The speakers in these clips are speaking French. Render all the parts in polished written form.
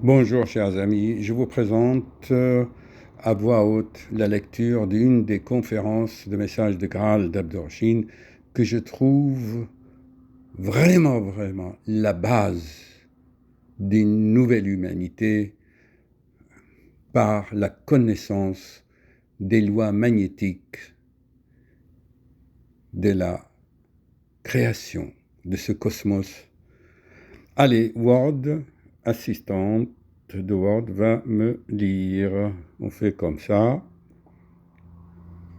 Bonjour chers amis, je vous présente à voix haute la lecture d'une des conférences de messages de Graal d'Abdurrahim que je trouve vraiment la base d'une nouvelle humanité par la connaissance des lois magnétiques de la création de ce cosmos. Allez, Word, assistante de Word, va me lire. On fait comme ça.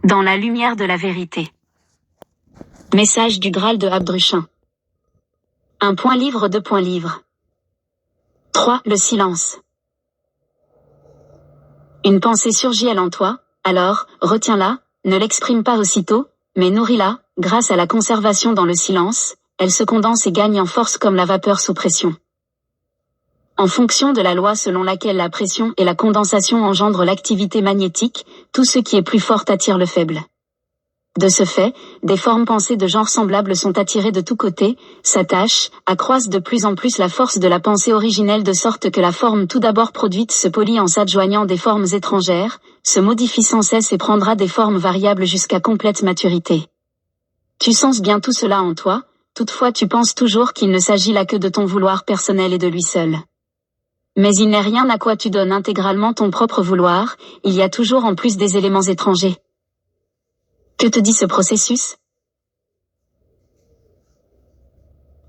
Dans la lumière de la vérité. Message du Graal de Abdurrahim. 1 point livre 2 points livre. 3. Le silence. Une pensée surgit-elle en toi, alors, retiens-la, ne l'exprime pas aussitôt, mais nourris-la, grâce à la conservation dans le silence, elle se condense et gagne en force comme la vapeur sous pression. En fonction de la loi selon laquelle la pression et la condensation engendrent l'activité magnétique, tout ce qui est plus fort attire le faible. De ce fait, des formes pensées de genre semblable sont attirées de tous côtés, s'attachent, accroissent de plus en plus la force de la pensée originelle de sorte que la forme tout d'abord produite se polit en s'adjoignant des formes étrangères, se modifie sans cesse et prendra des formes variables jusqu'à complète maturité. Tu sens bien tout cela en toi, toutefois tu penses toujours qu'il ne s'agit là que de ton vouloir personnel et de lui seul. Mais il n'est rien à quoi tu donnes intégralement ton propre vouloir, il y a toujours en plus des éléments étrangers. Que te dit ce processus?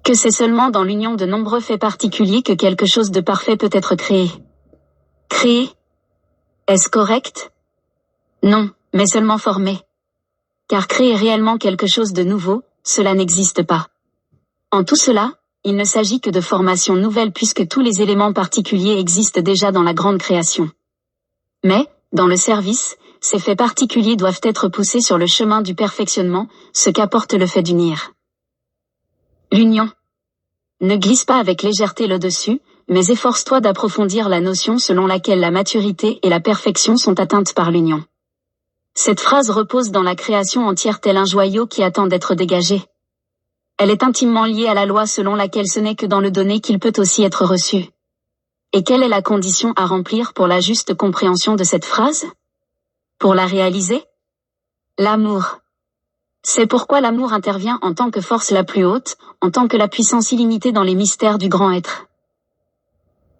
Que c'est seulement dans l'union de nombreux faits particuliers que quelque chose de parfait peut être créé. Créé? Est-ce correct? Non, mais seulement formé. Car créer réellement quelque chose de nouveau, cela n'existe pas. En tout cela, il ne s'agit que de formation nouvelle puisque tous les éléments particuliers existent déjà dans la grande création. Mais, dans le service, ces faits particuliers doivent être poussés sur le chemin du perfectionnement, ce qu'apporte le fait d'unir. L'union. Ne glisse pas avec légèreté le dessus, mais efforce-toi d'approfondir la notion selon laquelle la maturité et la perfection sont atteintes par l'union. Cette phrase repose dans la création entière tel un joyau qui attend d'être dégagé. Elle est intimement liée à la loi selon laquelle ce n'est que dans le donné qu'il peut aussi être reçu. Et quelle est la condition à remplir pour la juste compréhension de cette phrase? Pour la réaliser? L'amour. C'est pourquoi l'amour intervient en tant que force la plus haute, en tant que la puissance illimitée dans les mystères du grand être.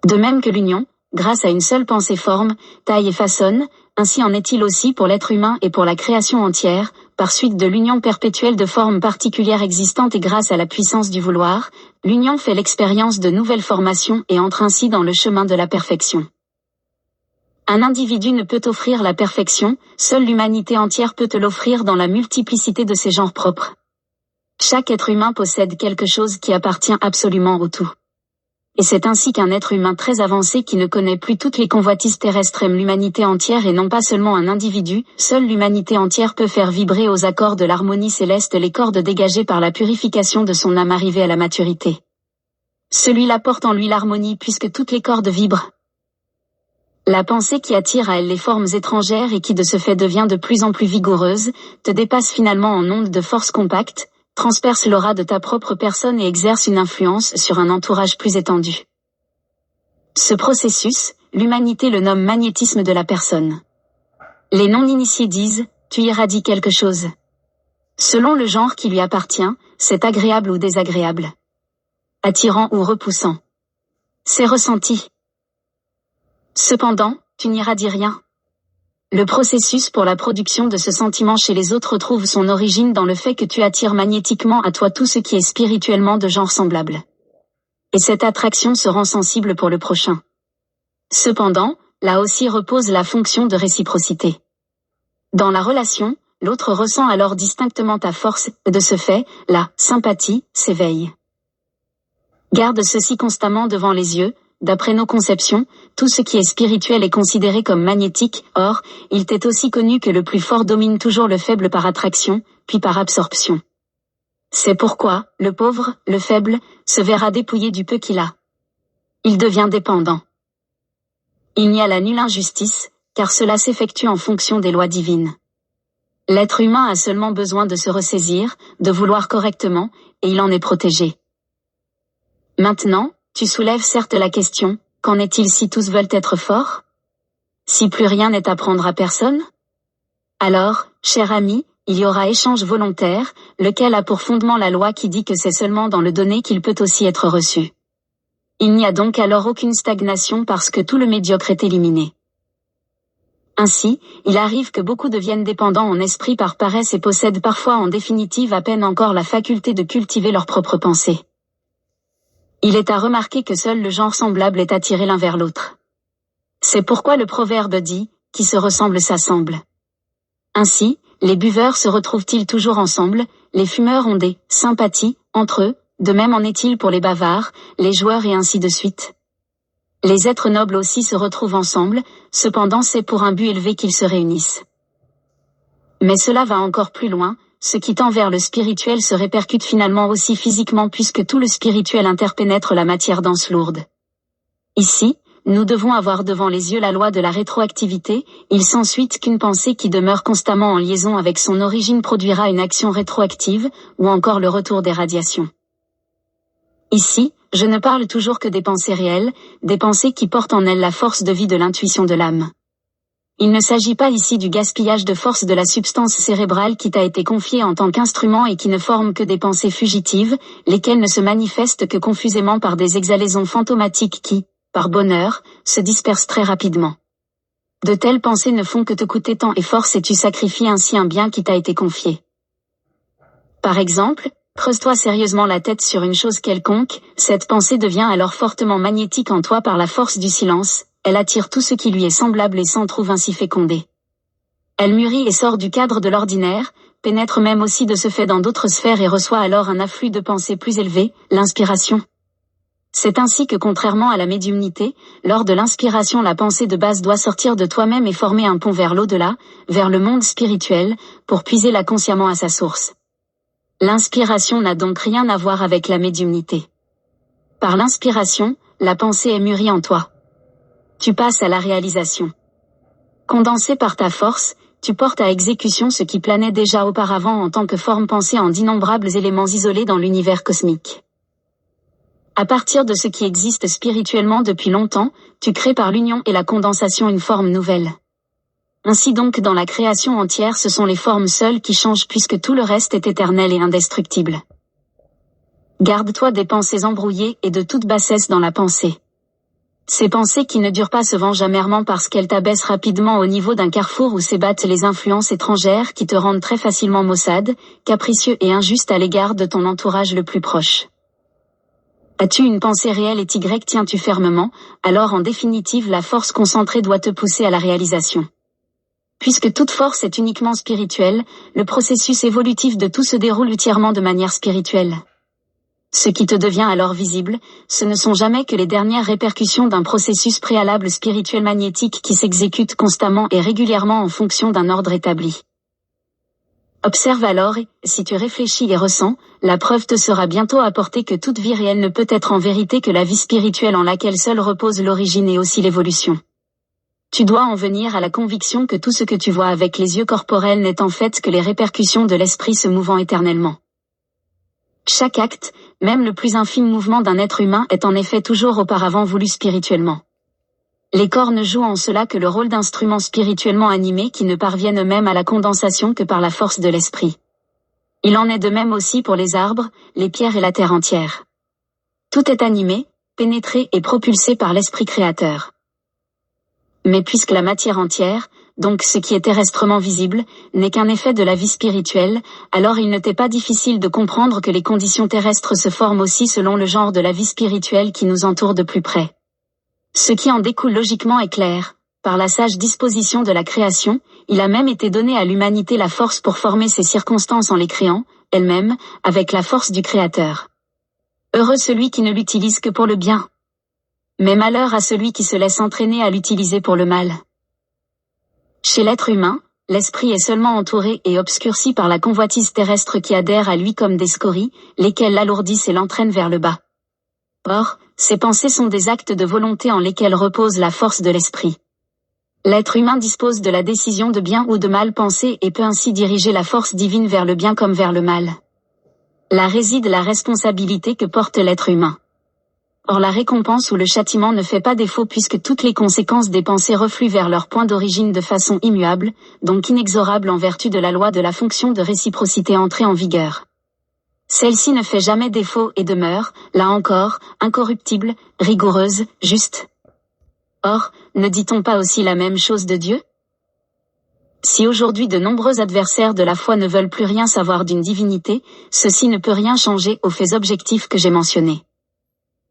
De même que l'union, grâce à une seule pensée forme, taille et façonne, ainsi en est-il aussi pour l'être humain et pour la création entière, par suite de l'union perpétuelle de formes particulières existantes et grâce à la puissance du vouloir, l'union fait l'expérience de nouvelles formations et entre ainsi dans le chemin de la perfection. Un individu ne peut offrir la perfection, seule l'humanité entière peut te l'offrir dans la multiplicité de ses genres propres. Chaque être humain possède quelque chose qui appartient absolument au tout. Et c'est ainsi qu'un être humain très avancé qui ne connaît plus toutes les convoitises terrestres aime l'humanité entière et non pas seulement un individu, seule l'humanité entière peut faire vibrer aux accords de l'harmonie céleste les cordes dégagées par la purification de son âme arrivée à la maturité. Celui-là porte en lui l'harmonie puisque toutes les cordes vibrent. La pensée qui attire à elle les formes étrangères et qui de ce fait devient de plus en plus vigoureuse, te dépasse finalement en ondes de force compacte, transperce l'aura de ta propre personne et exerce une influence sur un entourage plus étendu. Ce processus, l'humanité le nomme magnétisme de la personne. Les non-initiés disent, tu irradies quelque chose. Selon le genre qui lui appartient, c'est agréable ou désagréable. Attirant ou repoussant. C'est ressenti. Cependant, tu n'irradies rien. Le processus pour la production de ce sentiment chez les autres trouve son origine dans le fait que tu attires magnétiquement à toi tout ce qui est spirituellement de genre semblable. Et cette attraction se rend sensible pour le prochain. Cependant, là aussi repose la fonction de réciprocité. Dans la relation, l'autre ressent alors distinctement ta force, et de ce fait, la sympathie s'éveille. Garde ceci constamment devant les yeux. D'après nos conceptions, tout ce qui est spirituel est considéré comme magnétique, or, il t'est aussi connu que le plus fort domine toujours le faible par attraction, puis par absorption. C'est pourquoi, le pauvre, le faible, se verra dépouillé du peu qu'il a. Il devient dépendant. Il n'y a là nulle injustice, car cela s'effectue en fonction des lois divines. L'être humain a seulement besoin de se ressaisir, de vouloir correctement, et il en est protégé. Maintenant, tu soulèves certes la question, qu'en est-il si tous veulent être forts? Si plus rien n'est à prendre à personne? Alors, cher ami, il y aura échange volontaire, lequel a pour fondement la loi qui dit que c'est seulement dans le donné qu'il peut aussi être reçu. Il n'y a donc alors aucune stagnation parce que tout le médiocre est éliminé. Ainsi, il arrive que beaucoup deviennent dépendants en esprit par paresse et possèdent parfois en définitive à peine encore la faculté de cultiver leur propre pensée. Il est à remarquer que seul le genre semblable est attiré l'un vers l'autre. C'est pourquoi le proverbe dit « qui se ressemble s'assemble ». Ainsi, les buveurs se retrouvent-ils toujours ensemble, les fumeurs ont des « sympathies » entre eux, de même en est-il pour les bavards, les joueurs et ainsi de suite. Les êtres nobles aussi se retrouvent ensemble, cependant c'est pour un but élevé qu'ils se réunissent. Mais cela va encore plus loin, ce qui tend vers le spirituel se répercute finalement aussi physiquement puisque tout le spirituel interpénètre la matière dense lourde. Ici, nous devons avoir devant les yeux la loi de la rétroactivité, il s'ensuit qu'une pensée qui demeure constamment en liaison avec son origine produira une action rétroactive, ou encore le retour des radiations. Ici, je ne parle toujours que des pensées réelles, des pensées qui portent en elles la force de vie de l'intuition de l'âme. Il ne s'agit pas ici du gaspillage de force de la substance cérébrale qui t'a été confiée en tant qu'instrument et qui ne forme que des pensées fugitives, lesquelles ne se manifestent que confusément par des exhalaisons fantomatiques qui, par bonheur, se dispersent très rapidement. De telles pensées ne font que te coûter temps et force et tu sacrifies ainsi un bien qui t'a été confié. Par exemple, creuse-toi sérieusement la tête sur une chose quelconque, cette pensée devient alors fortement magnétique en toi par la force du silence, elle attire tout ce qui lui est semblable et s'en trouve ainsi fécondé. Elle mûrit et sort du cadre de l'ordinaire, pénètre même aussi de ce fait dans d'autres sphères et reçoit alors un afflux de pensées plus élevées, l'inspiration. C'est ainsi que contrairement à la médiumnité, lors de l'inspiration la pensée de base doit sortir de toi-même et former un pont vers l'au-delà, vers le monde spirituel, pour puiser-la consciemment à sa source. L'inspiration n'a donc rien à voir avec la médiumnité. Par l'inspiration, la pensée est mûrie en toi. Tu passes à la réalisation. Condensé par ta force, tu portes à exécution ce qui planait déjà auparavant en tant que forme pensée en d'innombrables éléments isolés dans l'univers cosmique. À partir de ce qui existe spirituellement depuis longtemps, tu crées par l'union et la condensation une forme nouvelle. Ainsi donc dans la création entière ce sont les formes seules qui changent puisque tout le reste est éternel et indestructible. Garde-toi des pensées embrouillées et de toute bassesse dans la pensée. Ces pensées qui ne durent pas se vengent amèrement parce qu'elles t'abaissent rapidement au niveau d'un carrefour où s'ébattent les influences étrangères qui te rendent très facilement maussade, capricieux et injuste à l'égard de ton entourage le plus proche. As-tu une pensée réelle et tiens-tu fermement, alors en définitive la force concentrée doit te pousser à la réalisation. Puisque toute force est uniquement spirituelle, le processus évolutif de tout se déroule entièrement de manière spirituelle. Ce qui te devient alors visible, ce ne sont jamais que les dernières répercussions d'un processus préalable spirituel magnétique qui s'exécute constamment et régulièrement en fonction d'un ordre établi. Observe alors et, si tu réfléchis et ressens, la preuve te sera bientôt apportée que toute vie réelle ne peut être en vérité que la vie spirituelle en laquelle seule repose l'origine et aussi l'évolution. Tu dois en venir à la conviction que tout ce que tu vois avec les yeux corporels n'est en fait que les répercussions de l'esprit se mouvant éternellement. Chaque acte, même le plus infime mouvement d'un être humain est en effet toujours auparavant voulu spirituellement. Les corps ne jouent en cela que le rôle d'instruments spirituellement animés qui ne parviennent eux-mêmes à la condensation que par la force de l'esprit. Il en est de même aussi pour les arbres, les pierres et la terre entière. Tout est animé, pénétré et propulsé par l'esprit créateur. Mais puisque la matière entière, donc ce qui est terrestrement visible, n'est qu'un effet de la vie spirituelle, alors il ne t'est pas difficile de comprendre que les conditions terrestres se forment aussi selon le genre de la vie spirituelle qui nous entoure de plus près. Ce qui en découle logiquement est clair. Par la sage disposition de la création, il a même été donné à l'humanité la force pour former ces circonstances en les créant, elles-mêmes, avec la force du Créateur. Heureux celui qui ne l'utilise que pour le bien. Mais malheur à celui qui se laisse entraîner à l'utiliser pour le mal. Chez l'être humain, l'esprit est seulement entouré et obscurci par la convoitise terrestre qui adhère à lui comme des scories, lesquelles l'alourdissent et l'entraînent vers le bas. Or, ces pensées sont des actes de volonté en lesquels repose la force de l'esprit. L'être humain dispose de la décision de bien ou de mal penser et peut ainsi diriger la force divine vers le bien comme vers le mal. Là réside la responsabilité que porte l'être humain. Or la récompense ou le châtiment ne fait pas défaut puisque toutes les conséquences des pensées refluent vers leur point d'origine de façon immuable, donc inexorable en vertu de la loi de la fonction de réciprocité entrée en vigueur. Celle-ci ne fait jamais défaut et demeure, là encore, incorruptible, rigoureuse, juste. Or, ne dit-on pas aussi la même chose de Dieu ? Si aujourd'hui de nombreux adversaires de la foi ne veulent plus rien savoir d'une divinité, ceci ne peut rien changer aux faits objectifs que j'ai mentionnés.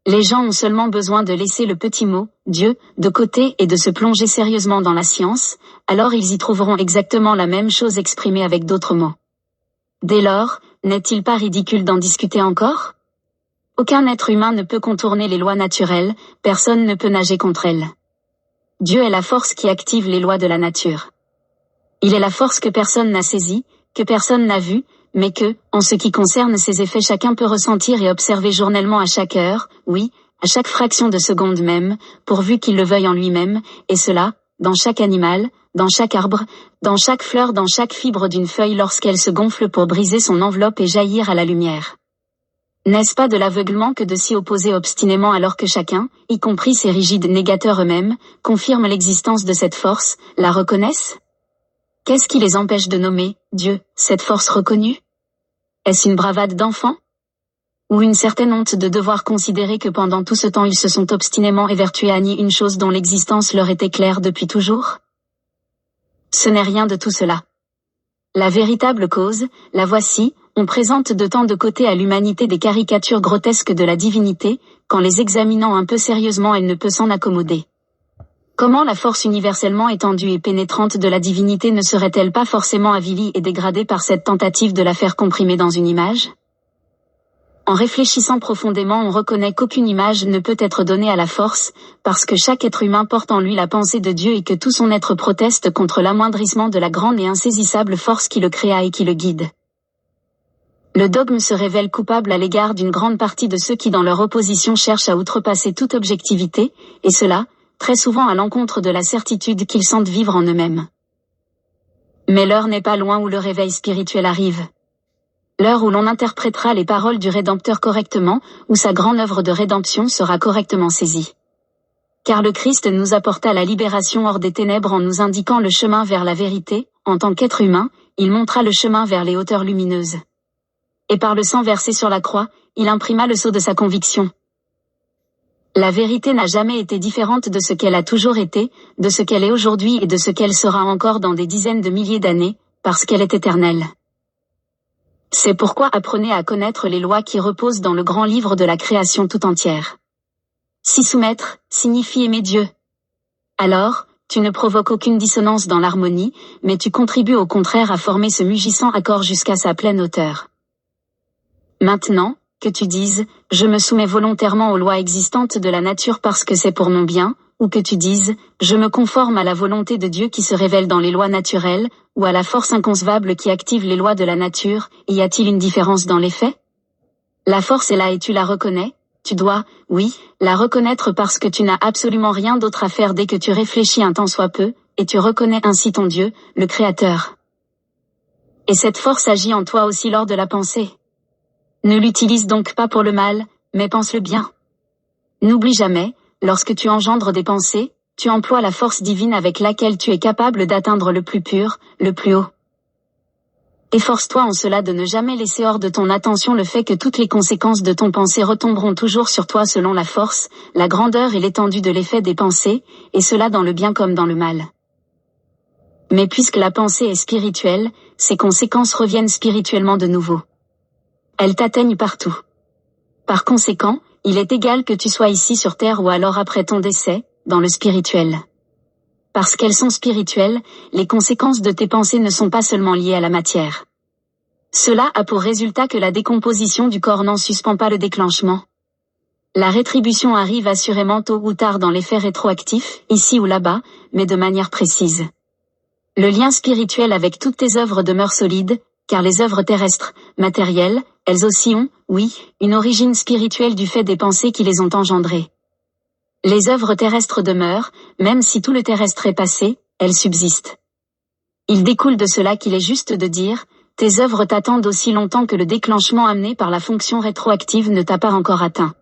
Les gens ont seulement besoin de laisser le petit mot « Dieu » de côté et de se plonger sérieusement dans la science, alors ils y trouveront exactement la même chose exprimée avec d'autres mots. Dès lors, n'est-il pas ridicule d'en discuter encore ? Aucun être humain ne peut contourner les lois naturelles, personne ne peut nager contre elles. Dieu est la force qui active les lois de la nature. Il est la force que personne n'a saisie, que personne n'a vue, mais que, en ce qui concerne ses effets, chacun peut ressentir et observer journellement à chaque heure, oui, à chaque fraction de seconde même, pourvu qu'il le veuille en lui-même, et cela, dans chaque animal, dans chaque arbre, dans chaque fleur, dans chaque fibre d'une feuille lorsqu'elle se gonfle pour briser son enveloppe et jaillir à la lumière. N'est-ce pas de l'aveuglement que de s'y opposer obstinément alors que chacun, y compris ces rigides négateurs eux-mêmes, confirme l'existence de cette force, la reconnaissent ? Qu'est-ce qui les empêche de nommer, Dieu, cette force reconnue ? Est-ce une bravade d'enfant ? Ou une certaine honte de devoir considérer que pendant tout ce temps ils se sont obstinément évertués à nier une chose dont l'existence leur était claire depuis toujours ? Ce n'est rien de tout cela. La véritable cause, la voici, on présente de tant de côté à l'humanité des caricatures grotesques de la divinité, qu'en les examinant un peu sérieusement elle ne peut s'en accommoder. Comment la force universellement étendue et pénétrante de la divinité ne serait-elle pas forcément avilie et dégradée par cette tentative de la faire comprimer dans une image ? En réfléchissant profondément, on reconnaît qu'aucune image ne peut être donnée à la force, parce que chaque être humain porte en lui la pensée de Dieu et que tout son être proteste contre l'amoindrissement de la grande et insaisissable force qui le créa et qui le guide. Le dogme se révèle coupable à l'égard d'une grande partie de ceux qui dans leur opposition cherchent à outrepasser toute objectivité, et cela, très souvent à l'encontre de la certitude qu'ils sentent vivre en eux-mêmes. Mais l'heure n'est pas loin où le réveil spirituel arrive. L'heure où l'on interprétera les paroles du Rédempteur correctement, où sa grande œuvre de rédemption sera correctement saisie. Car le Christ nous apporta la libération hors des ténèbres en nous indiquant le chemin vers la vérité, en tant qu'être humain, il montra le chemin vers les hauteurs lumineuses. Et par le sang versé sur la croix, il imprima le sceau de sa conviction. La vérité n'a jamais été différente de ce qu'elle a toujours été, de ce qu'elle est aujourd'hui et de ce qu'elle sera encore dans des dizaines de milliers d'années, parce qu'elle est éternelle. C'est pourquoi apprenez à connaître les lois qui reposent dans le grand livre de la création tout entière. S'y soumettre, signifie aimer Dieu. Alors, tu ne provoques aucune dissonance dans l'harmonie, mais tu contribues au contraire à former ce mugissant accord jusqu'à sa pleine hauteur. Maintenant, que tu dises « je me soumets volontairement aux lois existantes de la nature parce que c'est pour mon bien », ou que tu dises « je me conforme à la volonté de Dieu qui se révèle dans les lois naturelles », ou à la force inconcevable qui active les lois de la nature, y a-t-il une différence dans les faits ? La force est là et tu la reconnais, tu dois, oui, la reconnaître parce que tu n'as absolument rien d'autre à faire dès que tu réfléchis un tant soit peu, et tu reconnais ainsi ton Dieu, le Créateur. Et cette force agit en toi aussi lors de la pensée. Ne l'utilise donc pas pour le mal, mais pense le bien. N'oublie jamais, lorsque tu engendres des pensées, tu emploies la force divine avec laquelle tu es capable d'atteindre le plus pur, le plus haut. Efforce-toi en cela de ne jamais laisser hors de ton attention le fait que toutes les conséquences de ton pensée retomberont toujours sur toi selon la force, la grandeur et l'étendue de l'effet des pensées, et cela dans le bien comme dans le mal. Mais puisque la pensée est spirituelle, ses conséquences reviennent spirituellement de nouveau. Elles t'atteignent partout. Par conséquent, il est égal que tu sois ici sur terre ou alors après ton décès, dans le spirituel. Parce qu'elles sont spirituelles, les conséquences de tes pensées ne sont pas seulement liées à la matière. Cela a pour résultat que la décomposition du corps n'en suspend pas le déclenchement. La rétribution arrive assurément tôt ou tard dans l'effet rétroactif, ici ou là-bas, mais de manière précise. Le lien spirituel avec toutes tes œuvres demeure solide, car les œuvres terrestres, matérielles, elles aussi ont, oui, une origine spirituelle du fait des pensées qui les ont engendrées. Les œuvres terrestres demeurent, même si tout le terrestre est passé, elles subsistent. Il découle de cela qu'il est juste de dire, tes œuvres t'attendent aussi longtemps que le déclenchement amené par la fonction rétroactive ne t'a pas encore atteint.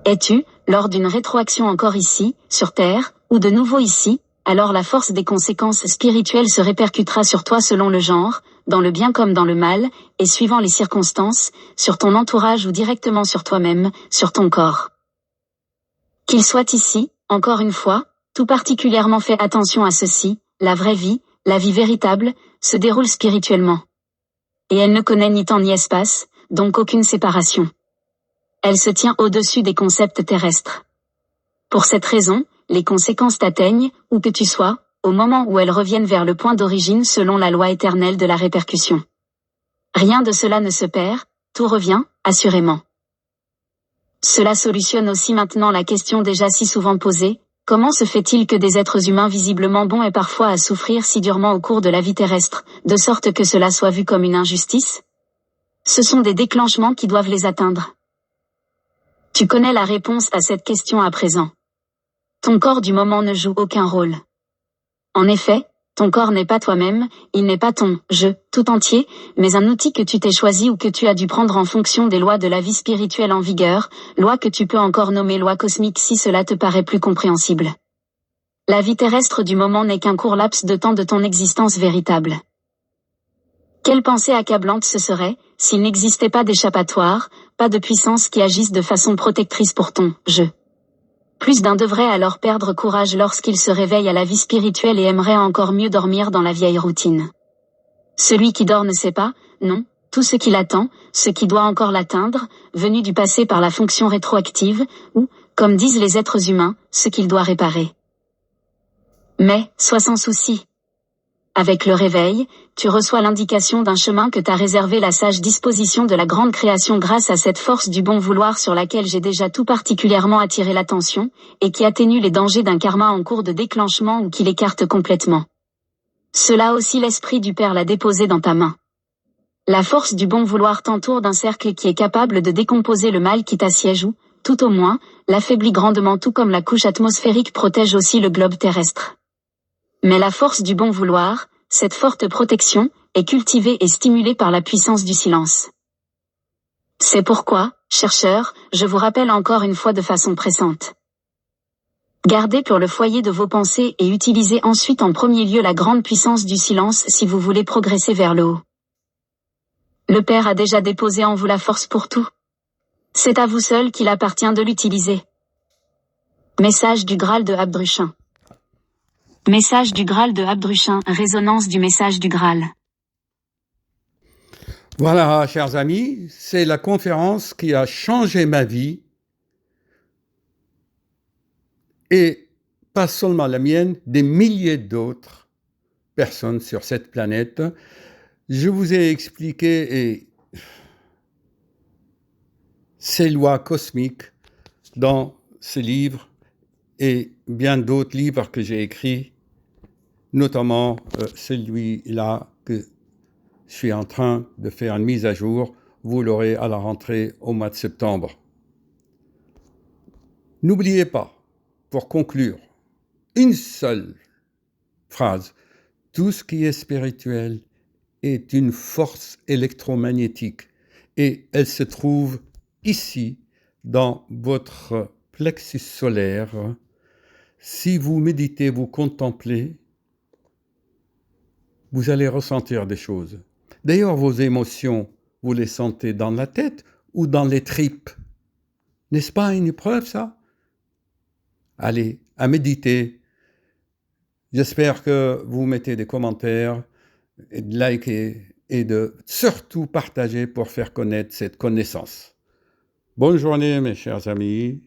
Es-tu, lors d'une rétroaction encore ici, sur Terre, ou de nouveau ici, alors la force des conséquences spirituelles se répercutera sur toi selon le genre, dans le bien comme dans le mal, et suivant les circonstances, sur ton entourage ou directement sur toi-même, sur ton corps. Qu'il soit ici, encore une fois, tout particulièrement fais attention à ceci, la vraie vie, la vie véritable, se déroule spirituellement. Et elle ne connaît ni temps ni espace, donc aucune séparation. Elle se tient au-dessus des concepts terrestres. Pour cette raison, les conséquences t'atteignent, où que tu sois, au moment où elles reviennent vers le point d'origine selon la loi éternelle de la répercussion. Rien de cela ne se perd, tout revient, assurément. Cela solutionne aussi maintenant la question déjà si souvent posée, comment se fait-il que des êtres humains visiblement bons aient parfois à souffrir si durement au cours de la vie terrestre, de sorte que cela soit vu comme une injustice? Ce sont des déclenchements qui doivent les atteindre. Tu connais la réponse à cette question à présent. Ton corps du moment ne joue aucun rôle. En effet, ton corps n'est pas toi-même, il n'est pas ton « je » tout entier, mais un outil que tu t'es choisi ou que tu as dû prendre en fonction des lois de la vie spirituelle en vigueur, lois que tu peux encore nommer lois cosmiques si cela te paraît plus compréhensible. La vie terrestre du moment n'est qu'un court laps de temps de ton existence véritable. Quelle pensée accablante ce serait, s'il n'existait pas d'échappatoire, pas de puissance qui agisse de façon protectrice pour ton « je ». Plus d'un devrait alors perdre courage lorsqu'il se réveille à la vie spirituelle et aimerait encore mieux dormir dans la vieille routine. Celui qui dort ne sait pas, non, tout ce qui l'attend, ce qui doit encore l'atteindre, venu du passé par la fonction rétroactive, ou, comme disent les êtres humains, ce qu'il doit réparer. Mais, sois sans souci. Avec le réveil, tu reçois l'indication d'un chemin que t'a réservé la sage disposition de la grande création grâce à cette force du bon vouloir sur laquelle j'ai déjà tout particulièrement attiré l'attention, et qui atténue les dangers d'un karma en cours de déclenchement ou qui l'écarte complètement. Cela aussi l'Esprit du Père l'a déposé dans ta main. La force du bon vouloir t'entoure d'un cercle qui est capable de décomposer le mal qui t'assiège ou, tout au moins, l'affaiblit grandement tout comme la couche atmosphérique protège aussi le globe terrestre. Mais la force du bon vouloir, cette forte protection, est cultivée et stimulée par la puissance du silence. C'est pourquoi, chercheurs, je vous rappelle encore une fois de façon pressante. Gardez pour le foyer de vos pensées et utilisez ensuite en premier lieu la grande puissance du silence si vous voulez progresser vers le haut. Le Père a déjà déposé en vous la force pour tout. C'est à vous seul qu'il appartient de l'utiliser. Message du Graal de Abdruchin. Message du Graal de Abdruchin, résonance du message du Graal. Voilà, chers amis, c'est la conférence qui a changé ma vie, et pas seulement la mienne, des milliers d'autres personnes sur cette planète. Je vous ai expliqué ces lois cosmiques dans ce livre et bien d'autres livres que j'ai écrits, notamment celui-là que je suis en train de faire une mise à jour. Vous l'aurez à la rentrée au mois de septembre. N'oubliez pas, pour conclure, une seule phrase. Tout ce qui est spirituel est une force électromagnétique et elle se trouve ici, dans votre plexus solaire. Si vous méditez, vous contemplez, vous allez ressentir des choses. D'ailleurs, vos émotions, vous les sentez dans la tête ou dans les tripes. N'est-ce pas une preuve, ça? Allez, à méditer. J'espère que vous mettez des commentaires, et de liker et de surtout partager pour faire connaître cette connaissance. Bonne journée, mes chers amis.